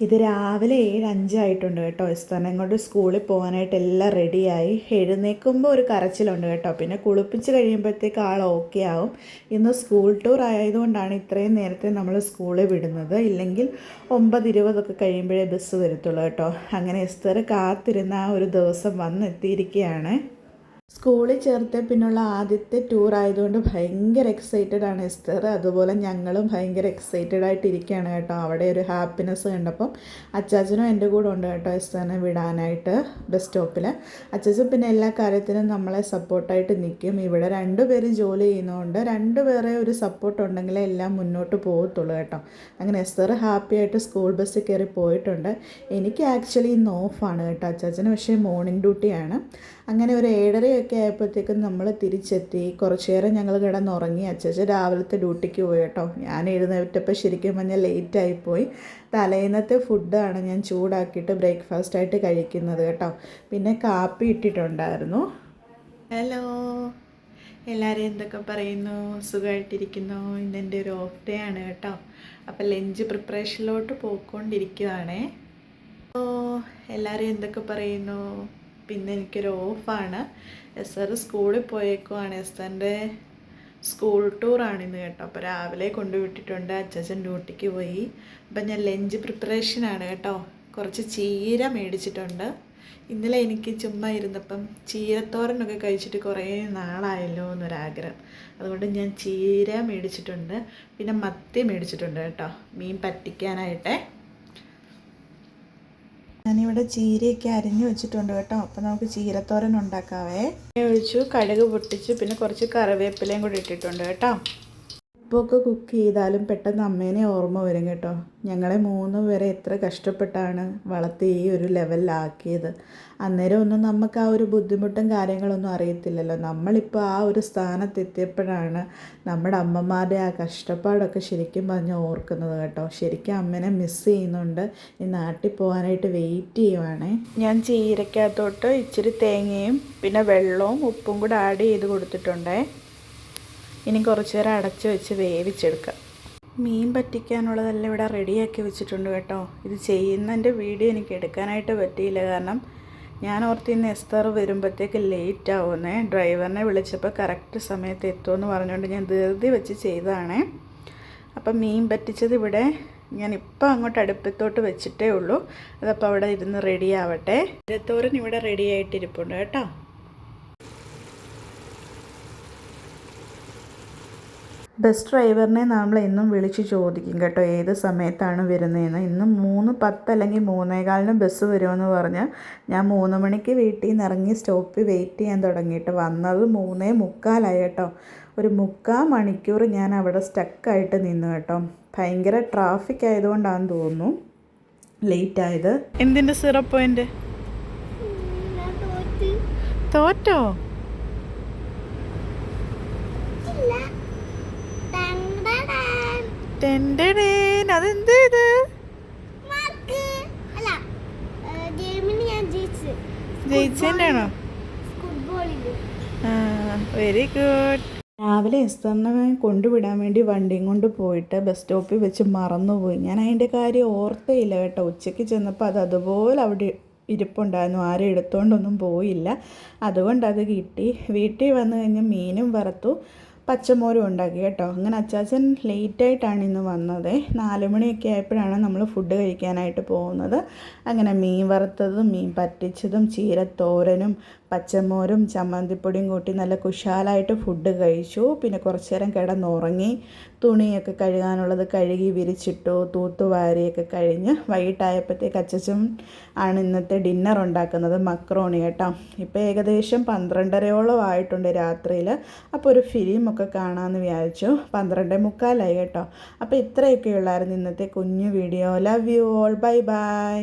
ഇത് രാവിലെ 7:05 ആയിട്ടുണ്ട് കേട്ടോ. എസ്തറിനെ കൊണ്ട് സ്കൂളിൽ പോകാനായിട്ട് എല്ലാം റെഡിയായി. എഴുന്നേൽക്കുമ്പോൾ ഒരു കരച്ചിലുണ്ട് കേട്ടോ. പിന്നെ കുളിപ്പിച്ച് കഴിയുമ്പോഴത്തേക്ക് ആൾ ഓക്കെ ആവും. ഇന്ന് സ്കൂൾ ടൂർ ആയതുകൊണ്ടാണ് ഇത്രയും നേരത്തെ നമ്മൾ സ്കൂളിൽ വിടുന്നത്. ഇല്ലെങ്കിൽ 9:20 കഴിയുമ്പോഴേ ബസ് വരത്തുള്ളൂ കേട്ടോ. അങ്ങനെ എസ്തർ കാത്തിരുന്ന ആ ഒരു ദിവസം വന്നെത്തിയിരിക്കുകയാണ്. സ്കൂളിൽ ചേർത്ത് പിന്നുള്ള ആദ്യത്തെ ടൂർ ആയതുകൊണ്ട് ഭയങ്കര എക്സൈറ്റഡ് ആണ് എസ്തർ. അതുപോലെ ഞങ്ങളും ഭയങ്കര എക്സൈറ്റഡ് ആയിട്ടിരിക്കുകയാണ് കേട്ടോ. അവിടെ ഒരു ഹാപ്പിനെസ് കണ്ടപ്പം അച്ചാച്ചനും എൻ്റെ കൂടെ ഉണ്ട് കേട്ടോ എസ്തറിനെ വിടാനായിട്ട് ബസ് സ്റ്റോപ്പിൽ. അച്ചാച്ചൻ പിന്നെ എല്ലാ കാര്യത്തിനും നമ്മളെ സപ്പോർട്ടായിട്ട് നിൽക്കും. ഇവിടെ രണ്ടുപേരും ജോലി ചെയ്യുന്നതുകൊണ്ട് രണ്ടുപേരെ ഒരു സപ്പോർട്ട് ഉണ്ടെങ്കിലേ എല്ലാം മുന്നോട്ട് പോകത്തുള്ളൂ കേട്ടോ. അങ്ങനെ എസ്തർ ഹാപ്പി ആയിട്ട് സ്കൂൾ ബസ്സിൽ കയറി പോയിട്ടുണ്ട്. എനിക്ക് ആക്ച്വലി ഇന്ന് ഓഫാണ് കേട്ടോ. അച്ചാച്ചന് പക്ഷേ മോർണിംഗ് ഡ്യൂട്ടിയാണ്. അങ്ങനെ ഒരു 7:30 ആയപ്പോഴത്തേക്കും നമ്മൾ തിരിച്ചെത്തി. കുറച്ച് നേരം ഞങ്ങൾ കിടന്നുറങ്ങി. അച്ചാച്ചൻ രാവിലത്തെ ഡ്യൂട്ടിക്ക് പോയി കേട്ടോ. ഞാൻ എഴുന്നേറ്റപ്പോൾ ശരിക്കും പറഞ്ഞാൽ ലേറ്റായിപ്പോയി. തലേന്നത്തെ ഫുഡാണ് ഞാൻ ചൂടാക്കിയിട്ട് ബ്രേക്ക്ഫാസ്റ്റായിട്ട് കഴിക്കുന്നത് കേട്ടോ. പിന്നെ കാപ്പി ഇട്ടിട്ടുണ്ടായിരുന്നു. ഹലോ, എല്ലാവരും എന്തൊക്കെ പറയുന്നു? സുഖമായിട്ടിരിക്കുന്നു? ഇന്നെൻ്റെ ഒരു ഓഫ് ഡേ ആണ് കേട്ടോ. അപ്പോൾ ലഞ്ച് പ്രിപ്പറേഷനിലോട്ട് പോയിക്കൊണ്ടിരിക്കുകയാണേ. എല്ലാവരും എന്തൊക്കെ പറയുന്നു? പിന്നെ എനിക്കൊരു ഓഫാണ്. എസ്തർ സ്കൂളിൽ പോയേക്കുവാണ്. എസ്തറിൻ്റെ സ്കൂൾ ടൂറാണിന്ന് കേട്ടോ. അപ്പോൾ രാവിലെ കൊണ്ടുവിട്ടിട്ടുണ്ട്. അച്ചാച്ചൻ ഡ്യൂട്ടിക്ക് പോയി. അപ്പം ഞാൻ ലഞ്ച് പ്രിപ്പറേഷനാണ് കേട്ടോ. കുറച്ച് ചീര മേടിച്ചിട്ടുണ്ട്. ഇന്നലെ എനിക്ക് ചുമ്മാ ഇരുന്നപ്പം ചീരത്തോരനൊക്കെ കഴിച്ചിട്ട് കുറേ നാളായല്ലോ എന്നൊരാഗ്രഹം. അതുകൊണ്ട് ഞാൻ ചീര മേടിച്ചിട്ടുണ്ട്. പിന്നെ മത്തി മേടിച്ചിട്ടുണ്ട് കേട്ടോ, മീൻ പറ്റിക്കാനായിട്ടേ. ഞാനിവിടെ ചീരയൊക്കെ അരിഞ്ഞു വെച്ചിട്ടുണ്ട് കേട്ടോ. അപ്പോൾ നമുക്ക് ചീരത്തോരൻ ഉണ്ടാക്കാവേ. ഒഴിച്ചു, കടുക് പൊട്ടിച്ചു, പിന്നെ കുറച്ച് കറിവേപ്പിലയും കൂടി ഇട്ടിട്ടുണ്ട് കേട്ടോ. ഉപ്പൊക്കെ കുക്ക് ചെയ്താലും പെട്ടെന്ന് അമ്മേനെ ഓർമ്മ വരും കേട്ടോ. ഞങ്ങളെ 3 പേരെ എത്ര കഷ്ടപ്പെട്ടാണ് വളർത്തി ഈ ഒരു ലെവലിലാക്കിയത്. അന്നേരം ഒന്നും നമുക്ക് ആ ഒരു ബുദ്ധിമുട്ടും കാര്യങ്ങളൊന്നും അറിയത്തില്ലല്ലോ. നമ്മളിപ്പോൾ ആ ഒരു സ്ഥാനത്തെത്തിയപ്പോഴാണ് നമ്മുടെ അമ്മമാരുടെ ആ കഷ്ടപ്പാടൊക്കെ ശരിക്കും പറഞ്ഞ് ഓർക്കുന്നത് കേട്ടോ. ശരിക്കും അമ്മേനെ മിസ് ചെയ്യുന്നുണ്ട്. ഈ നാട്ടിൽ പോകാനായിട്ട് വെയിറ്റ് ചെയ്യുവാണേ. ഞാൻ ചീരക്കകത്തോട്ട് ഇച്ചിരി തേങ്ങയും പിന്നെ വെള്ളവും ഉപ്പും കൂടെ ആഡ് ചെയ്ത് കൊടുത്തിട്ടുണ്ടേ. ഇനി കുറച്ച് നേരം അടച്ച് വെച്ച് വേവിച്ചെടുക്കാം. മീൻ പറ്റിക്കാനുള്ളതെല്ലാം ഇവിടെ റെഡിയാക്കി വെച്ചിട്ടുണ്ട് കേട്ടോ. ഇത് ചെയ്യുന്നതിൻ്റെ വീഡിയോ എനിക്ക് എടുക്കാനായിട്ട് പറ്റിയില്ല. കാരണം ഞാൻ ഓർത്തിന്ന് എസ്തർ വരുമ്പോഴത്തേക്ക് ലേറ്റ് ആവുന്നേ. ഡ്രൈവറിനെ വിളിച്ചപ്പോൾ കറക്റ്റ് സമയത്ത് എത്തുമെന്ന് പറഞ്ഞുകൊണ്ട് ഞാൻ ധൃതി വെച്ച് ചെയ്തതാണേ. അപ്പം മീൻ പറ്റിച്ചത് ഇവിടെ ഞാനിപ്പോൾ അങ്ങോട്ട് അടുപ്പത്തോട്ട് വെച്ചിട്ടേ ഉള്ളൂ. അതപ്പോൾ അവിടെ ഇരുന്ന് റെഡി ആവട്ടെ. ചീരത്തോരൻ ഇവിടെ റെഡി ആയിട്ടിരിപ്പുണ്ട് കേട്ടോ. ബസ് ഡ്രൈവറിനെ നമ്മൾ എന്നും വിളിച്ച് ചോദിക്കും കേട്ടോ ഏത് സമയത്താണ് വരുന്നതെന്ന്. ഇന്ന് 3:10 അല്ലെങ്കിൽ 3:15 ബസ് വരുമെന്ന് പറഞ്ഞ് ഞാൻ 3 മണിക്ക് വീട്ടിൽ നിന്ന് ഇറങ്ങി സ്റ്റോപ്പിൽ വെയിറ്റ് ചെയ്യാൻ തുടങ്ങിയിട്ട് വന്നത് 3:45 കേട്ടോ. ഒരു 3/4 മണിക്കൂർ ഞാൻ അവിടെ സ്റ്റക്കായിട്ട് നിന്നു കേട്ടോ. ഭയങ്കര ട്രാഫിക് ആയതുകൊണ്ടാണെന്ന് തോന്നുന്നു ലേറ്റായത്. എന്തിൻ്റെ 0 പോയിൻ്റ് തോറ്റോ? അതെന്ത് ഇത്? ജയിച്ചോ? Very good. രാവിലെ എസ്തറിനെ കൊണ്ടുവിടാൻ വേണ്ടി വണ്ടിയും കൊണ്ട് പോയിട്ട് ബസ് സ്റ്റോപ്പിൽ വെച്ച് മറന്നുപോയി. ഞാൻ അതിൻ്റെ കാര്യം ഓർത്തേയില്ല കേട്ടോ. ഉച്ചയ്ക്ക് ചെന്നപ്പോൾ അത് അതുപോലെ അവിടെ ഇരിപ്പുണ്ടായിരുന്നു. ആരും എടുത്തുകൊണ്ടൊന്നും പോയില്ല. അതുകൊണ്ട് അത് കിട്ടി. വീട്ടിൽ വന്നു കഴിഞ്ഞ് മീനും വറുത്തു, പച്ചമോരും ഉണ്ടാക്കി കേട്ടോ. അങ്ങനെ അച്ചാച്ചൻ ലേറ്റായിട്ടാണ് ഇന്ന് വന്നത്. 4 മണിയൊക്കെ ആയപ്പോഴാണ് നമ്മൾ ഫുഡ് കഴിക്കാനായിട്ട് പോകുന്നത്. അങ്ങനെ മീൻ വറുത്തതും മീൻ പറ്റിച്ചതും ചീരത്തോരനും പച്ചമോരും ചമ്മന്തിപ്പൊടിയും കൂട്ടി നല്ല കുശാലായിട്ട് ഫുഡ് കഴിച്ചു. പിന്നെ കുറച്ച് നേരം കിടന്നുറങ്ങി. തുണിയൊക്കെ കഴുകാനുള്ളത് കഴുകി വിരിച്ചിട്ടു. തൂത്തുവാരിയൊക്കെ കഴിഞ്ഞ് വൈകിട്ടായപ്പോഴത്തേക്ക് അച്ചച്ചൻ ആണ് ഇന്നത്തെ ഡിന്നർ ഉണ്ടാക്കുന്നത്, മക്രോണി കേട്ടോ. ഇപ്പോൾ ഏകദേശം 12:30 ആയിട്ടുണ്ട് രാത്രിയിൽ. അപ്പോൾ ഒരു ഫിലിമൊക്കെ കാണാമെന്ന് വിചാരിച്ചു. 12:45 കേട്ടോ. അപ്പോൾ ഇത്രയൊക്കെ ഉള്ളായിരുന്നു ഇന്നത്തെ കുഞ്ഞു video. Love you all. Bye bye.